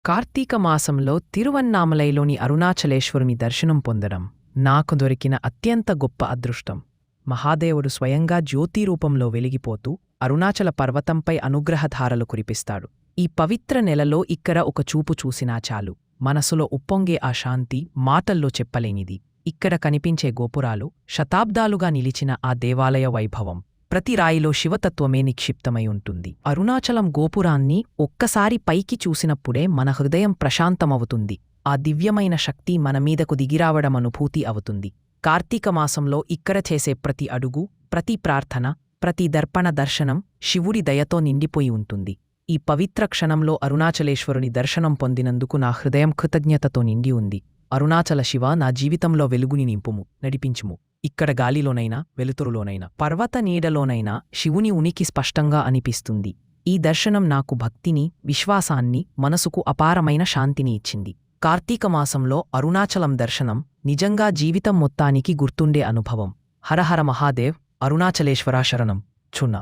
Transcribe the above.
కార్తీక మాసంలో తిరువన్నామలైలోని అరుణాచలేశ్వరుని దర్శనం పొందడం నాకు దొరికిన అత్యంత గొప్ప అదృష్టం. మహాదేవుడు స్వయంగా జ్యోతిరూపంలో వెలిగిపోతూ అరుణాచల పర్వతంపై అనుగ్రహధారలు కురిపిస్తాడు. ఈ పవిత్ర నెలలో ఇక్కడ ఒక చూపు చూసినా చాలు, మనసులో ఉప్పొంగే ఆ శాంతి మాటల్లో చెప్పలేనిది. ఇక్కడ కనిపించే గోపురాలు, శతాబ్దాలుగా నిలిచిన ఆ దేవాలయ వైభవం, ప్రతి రాయిలో శివతత్వమే నిక్షిప్తమై ఉంటుంది. అరుణాచలం గోపురాన్ని ఒక్కసారి పైకి చూసినప్పుడే మన హృదయం ప్రశాంతమవుతుంది. ఆ దివ్యమైన శక్తి మనమీదకు దిగిరావడం అనుభూతి అవుతుంది. కార్తీక మాసంలో ఇక్కడ చేసే ప్రతి అడుగు, ప్రతి ప్రార్థన, ప్రతి దర్పణ దర్శనం శివుడి దయతో నిండిపోయి ఉంటుంది. ఈ పవిత్ర క్షణంలో అరుణాచలేశ్వరుని దర్శనం పొందినందుకు నా హృదయం కృతజ్ఞతతో నిండి ఉంది. అరుణాచల శివ, నా జీవితంలో వెలుగుని నింపుము, నడిపించుము. ఇక్కడ గాలిలోనైనా, వెలుతురులోనైనా, పర్వత నీడలోనైనా శివుని ఉనికి స్పష్టంగా అనిపిస్తుంది. ఈ దర్శనం నాకు భక్తిని, విశ్వాసాన్ని, మనసుకు అపారమైన శాంతిని ఇచ్చింది. కార్తీక మాసంలో అరుణాచలం దర్శనం నిజంగా జీవితం మొత్తానికి గుర్తుండే అనుభవం. హరహర మహాదేవ్, అరుణాచలేశ్వరా శరణం. చున్నా.